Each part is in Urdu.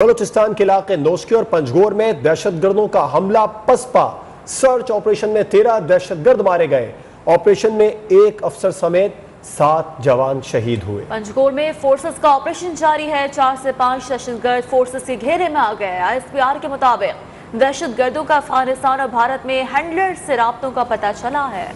بلوچستان کے علاقے نوشکی اور پنجگور میں دہشت گردوں کا حملہ پسپا۔ سرچ آپریشن میں 13 دہشت گرد مارے گئے۔ آپریشن میں 1 افسر سمیت 7 جوان شہید ہوئے۔ پنجگور میں فورسز کا آپریشن جاری ہے۔ 4 سے 5 دہشت گرد فورسز کے گھیرے میں آ گئے۔ ISPR کے مطابق دہشت گردوں کا افغانستان اور بھارت میں ہینڈلر سے رابطوں کا پتہ چلا ہے۔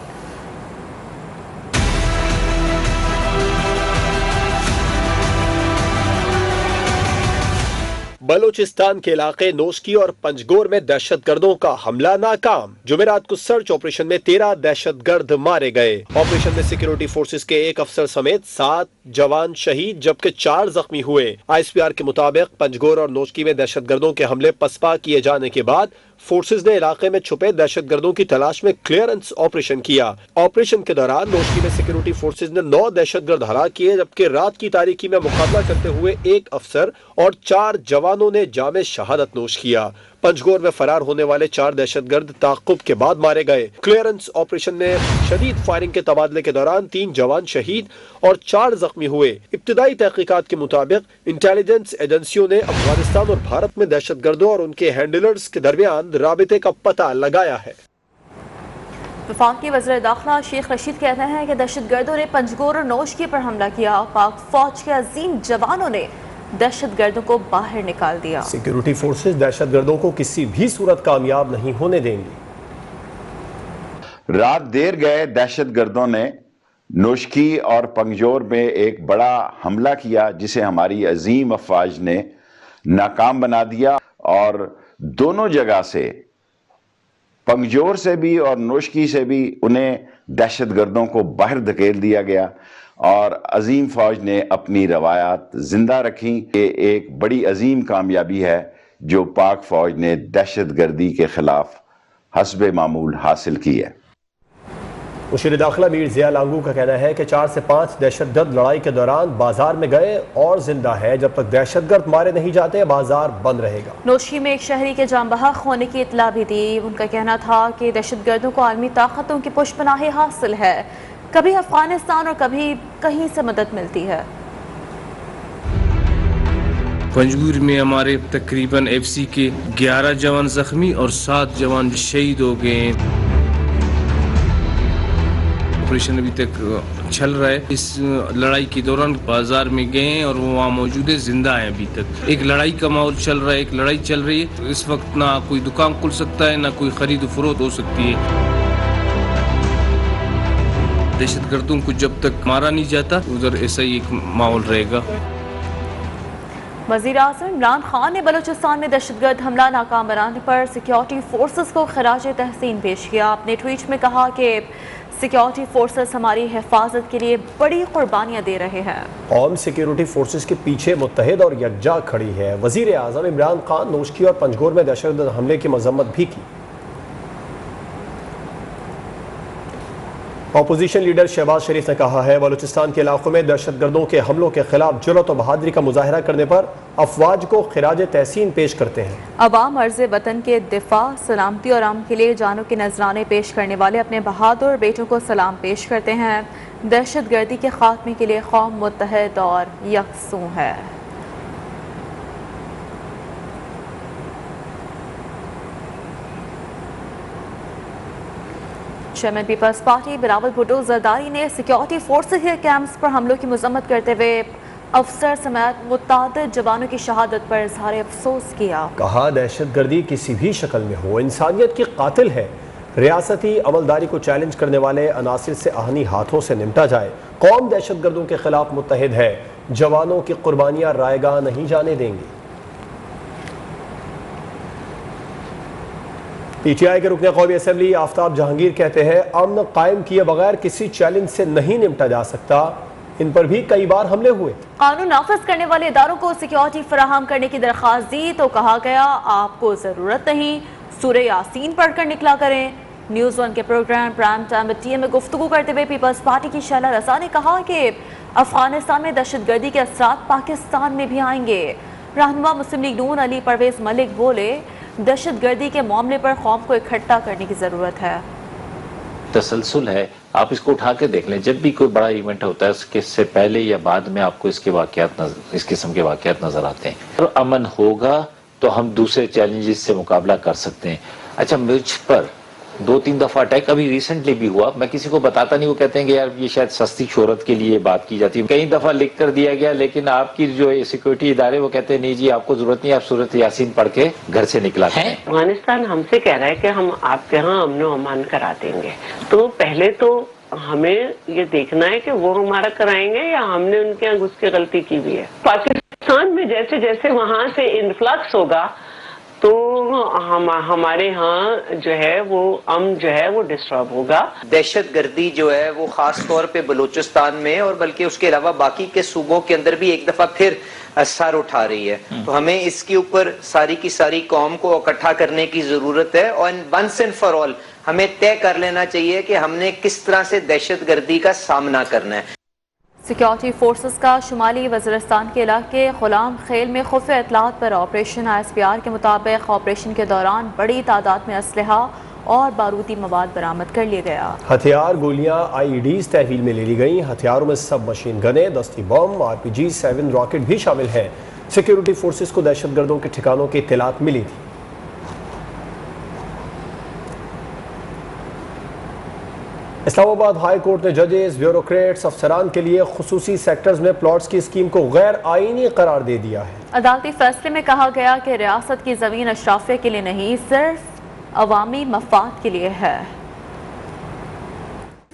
بلوچستان کے علاقے نوشکی اور پنجگور میں دہشت گردوں کا حملہ ناکام۔ جمعرات کو سرچ آپریشن میں 13 دہشت گرد مارے گئے۔ آپریشن میں سیکیورٹی فورسز کے 1 افسر سمیت 7 جوان شہید جبکہ 4 زخمی ہوئے۔ ISPR کے مطابق پنجگور اور نوشکی میں دہشت گردوں کے حملے پسپا کیے جانے کے بعد فورسز نے علاقے میں چھپے دہشت گردوں کی تلاش میں کلیئرنس آپریشن کیا۔ آپریشن کے دوران نوشکی میں سیکیورٹی فورسز نے 9 دہشت گرد ہلاک کیے جبکہ رات کی تاریکی میں مقابلہ کرتے ہوئے 1 افسر اور 4 جوانوں نے جامِ شہادت نوش کیا۔ پنجگور میں فرار ہونے والے 4 دہشت گرد تعاقب کے بعد مارے گئے۔ کلیئرنس آپریشن میں شدید فائرنگ کے تبادلے کے دوران 3 جوان شہید اور 4 زخمی ہوئے۔ ابتدائی تحقیقات کے مطابق انٹیلیجنس ایجنسیوں نے افغانستان اور بھارت میں دہشت گردوں اور ان کے ہینڈلرز کے درمیان رابطے کا پتہ لگایا ہے۔ وفاقی وزیر داخلہ شیخ رشید کہتے ہیں کہ دہشت گردوں نے پنجگور اور نوشکی پر حملہ کیا۔ پاک فوج کے عظیم جوانوں نے دہشت گردوں کو باہر نکال دیا۔ سیکیورٹی فورسز دہشت گردوں کو کسی بھی صورت کامیاب نہیں ہونے دیں گی۔ رات دیر گئے دہشت گردوں نے نوشکی اور پنجگور میں ایک بڑا حملہ کیا جسے ہماری عظیم افواج نے ناکام بنا دیا، اور دونوں جگہ سے پنجگور سے بھی اور نوشکی سے بھی انہیں دہشت گردوں کو باہر دھکیل دیا گیا، اور عظیم فوج نے اپنی روایات زندہ رکھیں۔ یہ ایک بڑی عظیم کامیابی ہے جو پاک فوج نے دہشت گردی کے خلاف حسب معمول حاصل کی ہے۔ مشیر داخلہ میر ضیاء لانگو کا کہنا ہے کہ 4 سے 5 دہشت گرد لڑائی کے دوران بازار میں گئے اور زندہ ہے۔ جب تک دہشت گرد مارے نہیں جاتے بازار بند رہے گا۔ نوشکی میں ایک شہری کے جان بحق ہونے کی اطلاع بھی دی۔ ان کا کہنا تھا کہ دہشت گردوں کو عالمی طاقتوں کی پشت پناہی حاصل ہے، کبھی افغانستان اور کبھی کہیں سے مدد ملتی ہے۔ پنجگور میں ہمارے تقریباً FC کے 11 جوان زخمی اور 7 جوان شہید ہو گئے ہیں۔ آپریشن ابھی تک چل رہا ہے۔ اس لڑائی کے دوران بازار میں گئے ہیں اور وہ وہاں موجود ہے، زندہ ہیں ابھی تک۔ ایک لڑائی کا ماحول چل رہا ہے، ایک لڑائی چل رہی ہے۔ اس وقت نہ کوئی دکان کھل سکتا ہے، نہ کوئی خرید و فروخت ہو سکتی ہے۔ دہشت گردوں کو جب تک مارا نہیں جاتا ادھر ایسا ہی ایک ماحول رہے گا۔ وزیر اعظم عمران خان نے بلوچستان میں دہشت گرد حملہ ناکام بنانے پر سیکیورٹی فورسز کو خراج تحسین پیش کیا۔ اپنے ٹویٹ میں کہا کہ سیکیورٹی فورسز ہماری حفاظت کے لیے بڑی قربانیاں دے رہے ہیں۔ قوم سیکیورٹی فورسز کے پیچھے متحد اور یکجا کھڑی ہے۔ وزیر اعظم عمران خان نوشکی اور پنجگور میں دہشت گرد حملے کی مذمت بھی کی۔ اپوزیشن لیڈر شہباز شریف نے کہا ہے بلوچستان کے علاقوں میں دہشت گردوں کے حملوں کے خلاف جرأت و بہادری کا مظاہرہ کرنے پر افواج کو خراج تحسین پیش کرتے ہیں۔ عوام عرض وطن کے دفاع، سلامتی اور امن کے لیے جانوں کے نذرانے پیش کرنے والے اپنے بہادر بیٹوں کو سلام پیش کرتے ہیں۔ دہشت گردی کے خاتمے کے لیے قوم متحد اور یکسوں ہے۔ چیئرمین پیپلز پارٹی بلاول بھٹو زرداری نے سیکیورٹی فورسز کے کیمپس پر حملوں کی مذمت کرتے ہوئے افسر سمیت متعدد جوانوں کی شہادت پر اظہار افسوس کیا۔ کہا دہشت گردی کسی بھی شکل میں ہو انسانیت کی قاتل ہے۔ ریاستی عملداری کو چیلنج کرنے والے عناصر سے آہنی ہاتھوں سے نمٹا جائے۔ قوم دہشت گردوں کے خلاف متحد ہے، جوانوں کی قربانیاں رائے گاہ نہیں جانے دیں گی۔ PTI کے رکن قومی اسمبلی آفتاب جہانگیر کہتے ہیں امن قائم کیے بغیر کسی چیلنج سے نہیں نمٹا جا سکتا۔ ان پر بھی کئی بار حملے ہوئے۔ قانون نافذ کرنے والے اداروں کو سیکیورٹی فراہم کرنے کی درخواست دی تو کہا گیا آپ کو ضرورت نہیں، سورہ یاسین پڑھ کر نکلا کریں۔ نیوز 1 کے پروگرام پرائم ٹائم TM میں گفتگو کرتے ہوئے پیپلز پارٹی کی شعلہ رضا نے کہا کہ افغانستان میں دہشت گردی کے اثرات پاکستان میں بھی آئیں گے۔ رہنما مسلم لیگ نون علی پرویز ملک بولے دہشت گردی کے معاملے پر قوم کو اکٹھا کرنے کی ضرورت ہے۔ تسلسل ہے آپ اس کو اٹھا کے دیکھ لیں، جب بھی کوئی بڑا ایونٹ ہوتا ہے اس کے سے پہلے یا بعد میں آپ کو اس قسم کے واقعات نظر آتے ہیں. اور امن ہوگا تو ہم دوسرے چیلنجز سے مقابلہ کر سکتے ہیں. اچھا، مجھ پر 2-3 دفعہ اٹیک ابھی ریسنٹلی بھی ہوا، میں کسی کو بتاتا نہیں، وہ کہتے ہیں کہ یار یہ شاید سستی شہرت کے لیے بات کی جاتی ہے. کئی دفعہ لکھ کر دیا گیا، لیکن آپ کی جو سیکورٹی ادارے وہ کہتے ہیں نہیں جی آپ کو ضرورت نہیں، آپ سورۃ یاسین پڑھ کے گھر سے نکلا کریں. افغانستان ہم سے کہہ رہا ہے کہ ہم آپ کے ہاں امن و امان کرا دیں گے، تو پہلے تو ہمیں یہ دیکھنا ہے کہ وہ ہمارا کرائیں گے یا ہم نے ان کے یہاں گھس کے غلطی کی ہوئی ہے. پاکستان میں جیسے جیسے وہاں سے انفلکس ہوگا تو ہمارے ہاں جو ہے وہ امن جو ہے وہ ڈسٹرب ہوگا. دہشت گردی جو ہے وہ خاص طور پہ بلوچستان میں اور بلکہ اس کے علاوہ باقی کے صوبوں کے اندر بھی ایک دفعہ پھر سر اٹھا رہی ہے. تو ہمیں اس کے اوپر ساری کی ساری قوم کو اکٹھا کرنے کی ضرورت ہے، اور ونس اینڈ فار آل ہمیں طے کر لینا چاہیے کہ ہم نے کس طرح سے دہشت گردی کا سامنا کرنا ہے. سیکیورٹی فورسز کا شمالی وزیرستان کے علاقے غلام خیل میں خفیہ اطلاعات پر آپریشن. ISPR کے مطابق آپریشن کے دوران بڑی تعداد میں اسلحہ اور بارودی مواد برآمد کر لیا گیا. ہتھیار، گولیاں، IEDs تحویل میں لے لی گئیں. ہتھیاروں میں سب مشین گنیں، دستی بم، RPG-7 راکٹ بھی شامل ہیں. سیکیورٹی فورسز کو دہشت گردوں کے ٹھکانوں کی اطلاعات ملی تھی. اسلام آباد ہائی کورٹ نے ججز، بیوروکریٹس، افسران کے لیے خصوصی سیکٹرز میں پلاٹس کی اسکیم کو غیر آئینی قرار دے دیا ہے. عدالتی فیصلے میں کہا گیا کہ ریاست کی زمین اشرافیہ کے لیے نہیں، صرف عوامی مفاد کے لیے ہے.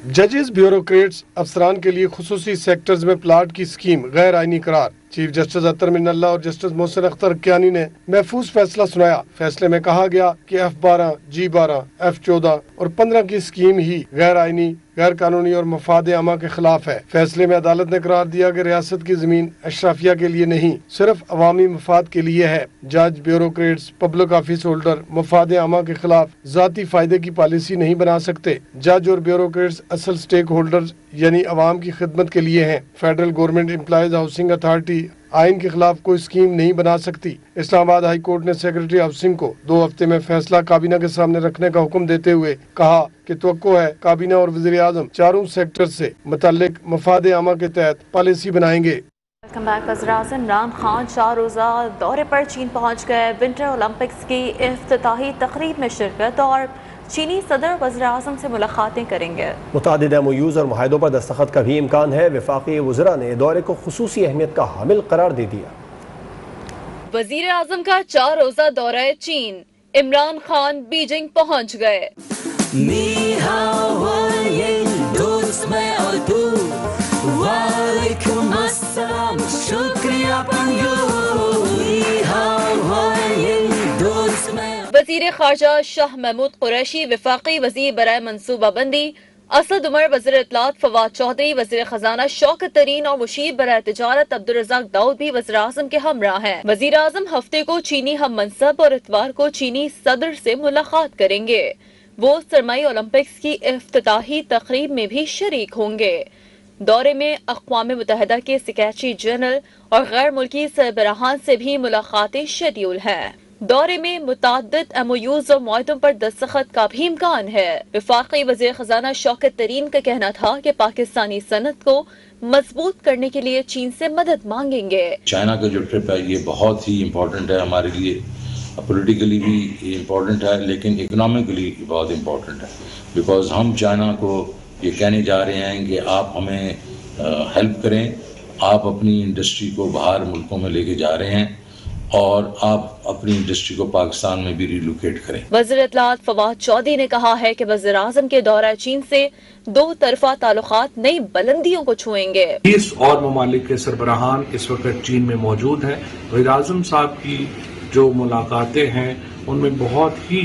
ججز، بیوروکریٹس، افسران کے لیے خصوصی سیکٹرز میں پلاٹ کی اسکیم غیر آئینی قرار. چیف جسٹس اطہر من اللہ اور جسٹس محسن اختر کیانی نے محفوظ فیصلہ سنایا. فیصلے میں کہا گیا کہ F12، G12، F14 اور 15 کی اسکیم ہی غیر آئینی، غیر قانونی اور مفاد عامہ کے خلاف ہے. فیصلے میں عدالت نے قرار دیا کہ ریاست کی زمین اشرافیہ کے لیے نہیں، صرف عوامی مفاد کے لیے ہے. جج، بیوروکریٹس، پبلک آفیس ہولڈر مفاد عامہ کے خلاف ذاتی فائدے کی پالیسی نہیں بنا سکتے. جج اور بیوروکریٹس اصل سٹیک ہولڈرز یعنی عوام کی خدمت کے لیے ہیں. Federal government employees housing authority آئین کے خلاف کوئی اسکیم نہیں بنا سکتی. اسلام آباد ہائی کورٹ نے سیکرٹری ہاؤسنگ کو 2 ہفتے میں فیصلہ کابینہ کے سامنے رکھنے کا حکم دیتے ہوئے کہا کہ توقع ہے کابینہ اور وزیر اعظم چاروں سیکٹر سے متعلق مفاد عامہ کے تحت پالیسی بنائیں گے. Welcome back. وزیر اعظم عمران خان 4 روزہ دورے پر چین پہنچ گئے. ونٹر اولمپکس کی افتتاحی تقریب میں شرکت اور چینی صدر وزیر اعظم سے ملاقاتیں کریں گے. متعدد MOUs اور معاہدوں پر دستخط کا بھی امکان ہے. وفاقی وزراء نے دورے کو خصوصی اہمیت کا حامل قرار دے دیا. وزیر اعظم کا 4 روزہ دورہ چین. عمران خان بیجنگ پہنچ گئے. وعلیکم السلام، شکریہ وزیر خارجہ شاہ محمود قریشی، وفاقی وزیر برائے منصوبہ بندی اسد عمر، وزیر اطلاعات فواد چودھری، وزیر خزانہ شوکت ترین اور مشیر برائے تجارت عبدالرزاق داؤد بھی وزیر اعظم کے ہمراہ ہیں. وزیر اعظم ہفتے کو چینی ہم منصب اور اتوار کو چینی صدر سے ملاقات کریں گے. وہ سرمائی اولمپکس کی افتتاحی تقریب میں بھی شریک ہوں گے. دورے میں اقوام متحدہ کے سیکریٹری جنرل اور غیر ملکی سربراہان سے بھی ملاقاتیں شیڈیول ہیں. دورے میں متعدد MOUs اور معاہدوں پر دستخط کا بھی امکان ہے. وفاقی وزیر خزانہ شوکت ترین کا کہنا تھا کہ پاکستانی صنعت کو مضبوط کرنے کے لیے چین سے مدد مانگیں گے. چائنا کا جو ٹرپ ہے یہ بہت ہی امپورٹنٹ ہے ہمارے لیے. پولیٹیکلی بھی امپورٹنٹ ہے لیکن اکنامکلی بہت امپورٹنٹ ہے. بیکاز ہم چائنا کو یہ کہنے جا رہے ہیں کہ آپ ہمیں ہیلپ کریں، آپ اپنی انڈسٹری کو باہر ملکوں میں لے کے جا رہے ہیں اور آپ اپنی انڈسٹری کو پاکستان میں بھی ریلوکیٹ کریں. وزیر اطلاعات فواد چودھری نے کہا ہے کہ وزیر اعظم کے دورہ چین سے 2 طرفہ تعلقات نئی بلندیوں کو چھوئیں گے. 20 اور ممالک کے سربراہان اس وقت چین میں موجود ہیں. وزیر اعظم صاحب کی جو ملاقاتیں ہیں ان میں بہت ہی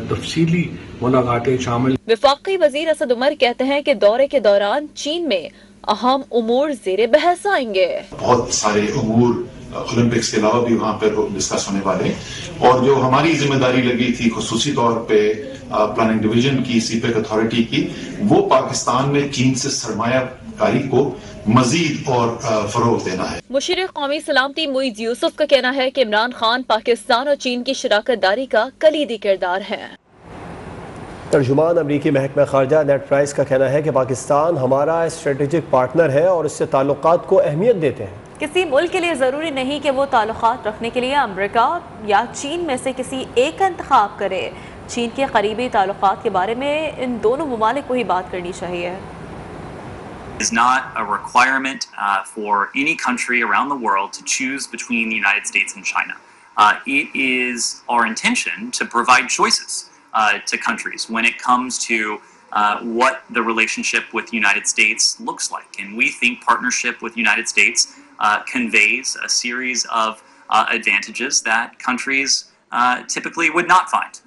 تفصیلی ملاقاتیں شامل. وفاقی وزیر اسد عمر کہتے ہیں کہ دورے کے دوران چین میں اہم امور زیر بحث آئیں گے. بہت سارے امور اولمپکس کے علاوہ بھی وہاں پر ڈسکس ہونے والے ہیں اور جو ہماری ذمہ داری لگی تھی خصوصی طور پہ پلاننگ ڈویژن کی، CPEC اتھارٹی کی، وہ پاکستان میں چین سے سرمایہ کاری کو مزید اور فروغ دینا ہے. مشیر قومی سلامتی معیز یوسف کا کہنا ہے کہ عمران خان پاکستان اور چین کی شراکت داری کا کلیدی کردار ہے. ترجمان امریکی محکمہ خارجہ نیڈ پرائس کا کہنا ہے کہ پاکستان ہمارا اسٹریٹجک پارٹنر ہے اور اس سے تعلقات کو اہمیت دیتے ہیں۔ کسی ملک کے لیے ضروری نہیں کہ وہ تعلقات رکھنے کے لیے امریکہ یا چین میں سے کسی ایک کا انتخاب کرے۔ چین کے قریبی تعلقات کے بارے میں ان دونوں ممالک کو ہی بات کرنی چاہیے۔ It is not a requirement for any country around the world to choose between the United States and China. It is our intention to provide choices to countries when it comes to what the relationship with the United States looks like. And we think partnership with the United States conveys a series of advantages that countries typically would not find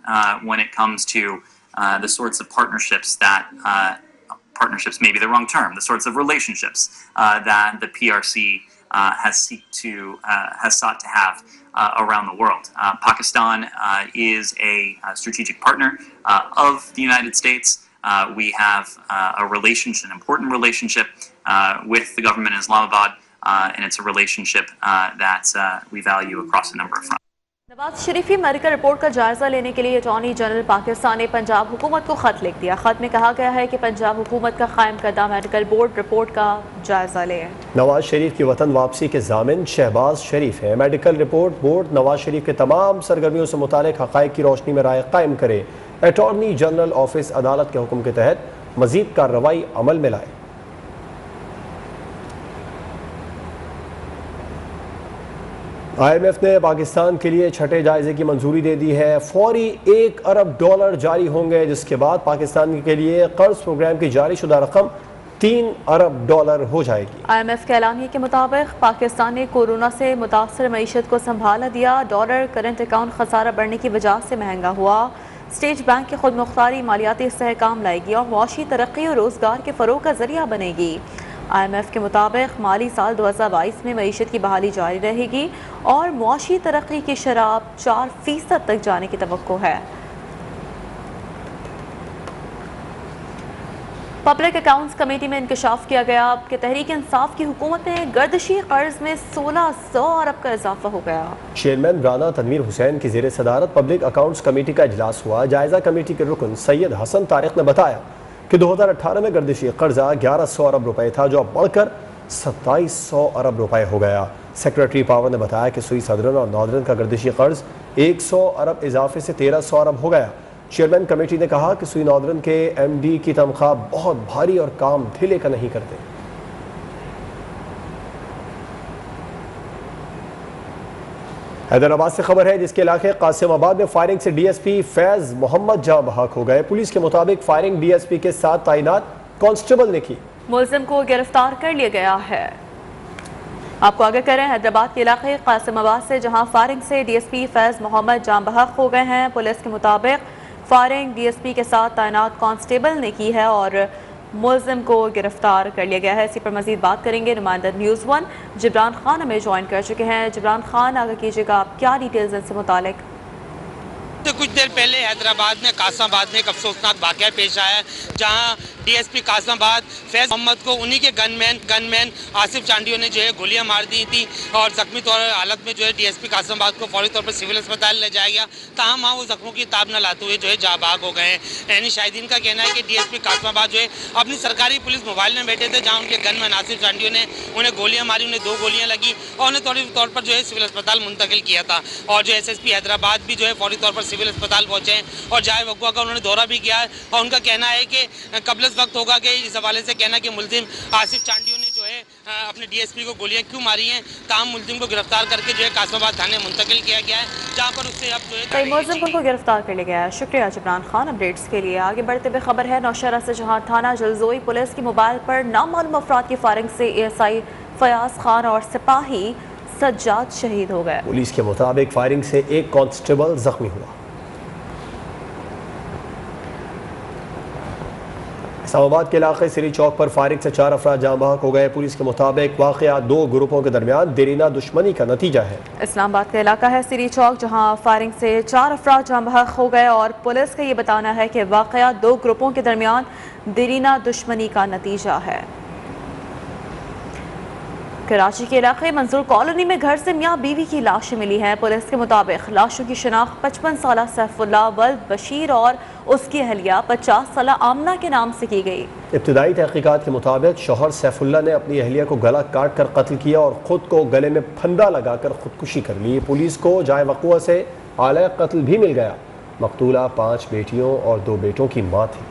when it comes to the sorts of partnerships that partnerships may be the wrong term, the sorts of relationships that the PRC has sought to have around the world. Pakistan is a strategic partner of the United States. We have a relationship, an important relationship with the government in Islamabad, and it's a relationship that we value across a number of fronts. Nawaz شریفی میڈیکل رپورٹ کا جائزہ لینے کے لیے اٹارنی جنرل پاکستان نے پنجاب حکومت کو خط لکھ دیا۔ خط میں کہا گیا ہے کہ پنجاب حکومت کا قائم کردہ میڈیکل بورڈ رپورٹ کا جائزہ لے۔ نواز شریف کی وطن واپسی کے ضامن شہباز شریف ہیں۔ Medical report board Nawaz Sharif کے تمام سرگرمیوں سے متعلق حقائق کی روشنی میں رائے قائم کرے۔ اٹارنی جنرل آفس عدالت کے حکم کے تحت مزید کارروائی عمل میں لائے۔ آئی ایم ایف نے پاکستان کے لیے چھٹے جائزے کی منظوری دے دی ہے۔ فوری $1 ارب جاری ہوں گے، جس کے بعد پاکستان کے لیے قرض پروگرام کی جاری شدہ رقم $3 ارب ہو جائے گی۔ آئی ایم ایف کے اعلامیے کے مطابق پاکستان نے کورونا سے متاثر معیشت کو سنبھالا دیا۔ ڈالر کرنٹ اکاؤنٹ خسارہ بڑھنے کی وجہ سے مہنگا ہوا۔ اسٹیٹ بینک کی خود مختاری مالیاتی استحکام لائے گی اور معاشی ترقی اور روزگار کے فروغ کا ذریعہ بنے گی۔ آئی ایم ایف کے مطابق مالی سال 2022 میں معیشت کی بحالی جاری رہے گی اور معاشی ترقی کی شرح 4% تک جانے کی توقع ہے۔ پبلک اکاؤنٹس کمیٹی میں انکشاف کیا گیا کہ تحریک انصاف کی حکومت میں گردشی قرض میں 1600 ارب کا اضافہ ہو گیا۔ چیئرمین رانا تنویر حسین کی زیر صدارت پبلک اکاؤنٹس کمیٹی کا اجلاس ہوا۔ جائزہ کمیٹی کے رکن سید حسن طارق نے بتایا کہ 2018 میں گردشی قرضہ 1100 ارب روپے تھا، جو اب بڑھ کر 2700 ارب روپے ہو گیا۔ سیکریٹری پاور نے بتایا کہ سوئی صدرن اور ناردرن کا گردشی قرض 100 ارب اضافے سے 1300 ارب ہو گیا۔ چیئرمین کمیٹی نے کہا کہ سوئی ناردرن کے ایم ڈی کی تنخواہ بہت بھاری اور کام ڈھیلے کا نہیں کرتے۔ حیدرآباد سے خبر ہے، جس کے علاقے قاسم آباد میں فائرنگ سے ڈی ایس پی فیض محمد جاں بحق ہو گئے۔ پولیس کے مطابق فائرنگ ڈی ایس پی کے ساتھ تعینات کانسٹیبل نے کی۔ ملزم کو گرفتار کر لیا گیا ہے۔ آپ کو آگے کریں، حیدرآباد کے علاقے قاسم آباد سے جہاں فائرنگ سے ڈی ایس پی فیض محمد جاں بحق ہو گئے ہیں، پولیس کے مطابق فائرنگ ڈی ایس پی کے ساتھ تعینات کانسٹیبل نے کی ہے اور ملزم کو گرفتار کر لیا گیا ہے۔ اسی پر مزید بات کریں گے، نمائندہ نیوز 1 جبران خان ہمیں جوائن کر چکے ہیں۔ جبران خان، آگے کیجیے گا آپ کیا ڈیٹیلز ان سے متعلق؟ کچھ دیر پہلے حیدرآباد میں قاسم آباد میں ایک افسوسناک واقعہ پیش آیا ہے، جہاں ڈی ایس پی قاسم آباد فیض محمد کو انہی کے گن مین آصف چانڈیوں نے جو ہے گولیاں مار دی تھی اور زخمی حالت میں جو ہے ڈی ایس پی قاسم آباد کو فوری طور پر سول اسپتال لے جایا گیا، تاہم وہاں وہ زخموں کی تاب نہ لاتے ہوئے جو ہے جاں بحق ہو گئے ہیں۔ یعنی شاہدین کا کہنا ہے کہ ڈی ایس پی قاسم آباد جو ہے اپنی سرکاری پولیس موبائل میں بیٹھے تھے، جہاں ان کے گن مین آصف چانڈیوں نے انہیں گولیاں ماری، انہیں 2 گولیاں لگی اور انہیں فوری طور پر جو ہے سول اسپتال منتقل کیا تھا۔ اور جو ایس ایس پی حیدرآباد بھی جو ہے فوری طور پر سول اسپتال پہنچے ہیں اور جائے وقوع کا انہوں نے دورہ بھی کیا ہے اور ان کا کہنا ہے کہ قبل از وقت ہوگا کہ اس حوالے سے کہنا کہ ملزم آصف چانڈیوں نے جو ہے اپنے ڈی ایس پی کو گولیاں کیوں ماری ہیں، تاہم ملزم کو گرفتار کر کے جو ہے قاسم آباد تھانے منتقل کیا گیا ہے، جہاں پر اس سے اب جو ہے ملزم کو گرفتار کر لیا گیا ہے۔ شکریہ جبران خان اپڈیٹس کے لیے۔ آگے بڑھتے ہوئے خبر ہے نوشہرہ سے، جہاں تھانہ جلزوئی پولیس کی موبائل پر نامعلوم افراد کی فائرنگ سے A S I Fayaz Khan اور سپاہی سجاد شہید ہو گئے۔ پولیس کے مطابق فائرنگ سے ایک کانسٹیبل زخمی ہوا۔ اسلام آباد کے علاقے سری چوک پر فائرنگ سے 4 افراد جاں بحق ہو گئے۔ پولیس کے مطابق واقعہ 2 گروپوں کے درمیان دیرینہ دشمنی کا نتیجہ ہے۔ اسلام آباد کا علاقہ ہے سری چوک، جہاں فائرنگ سے 4 افراد جاں بحق ہو گئے اور پولیس کا یہ بتانا ہے کہ واقعہ 2 گروپوں کے درمیان دیرینہ دشمنی کا نتیجہ ہے۔ کراچی کے علاقے منظور کالونی میں گھر سے میاں بیوی کی لاشیں ملی ہیں. پولیس کے مطابق لاشوں کی شناخت 55 سالہ سیف اللہ ولد بشیر اور اس کی اہلیہ 50 سالہ آمنہ کے نام سے کی گئی. ابتدائی تحقیقات کے مطابق شوہر سیف اللہ نے اپنی اہلیہ کو گلا کاٹ کر قتل کیا اور خود کو گلے میں پھندا لگا کر خودکشی کر لی. پولیس کو جائے وقوع سے آلہ قتل بھی مل گیا. مقتولہ 5 بیٹیوں اور 2 بیٹوں کی ماں تھی.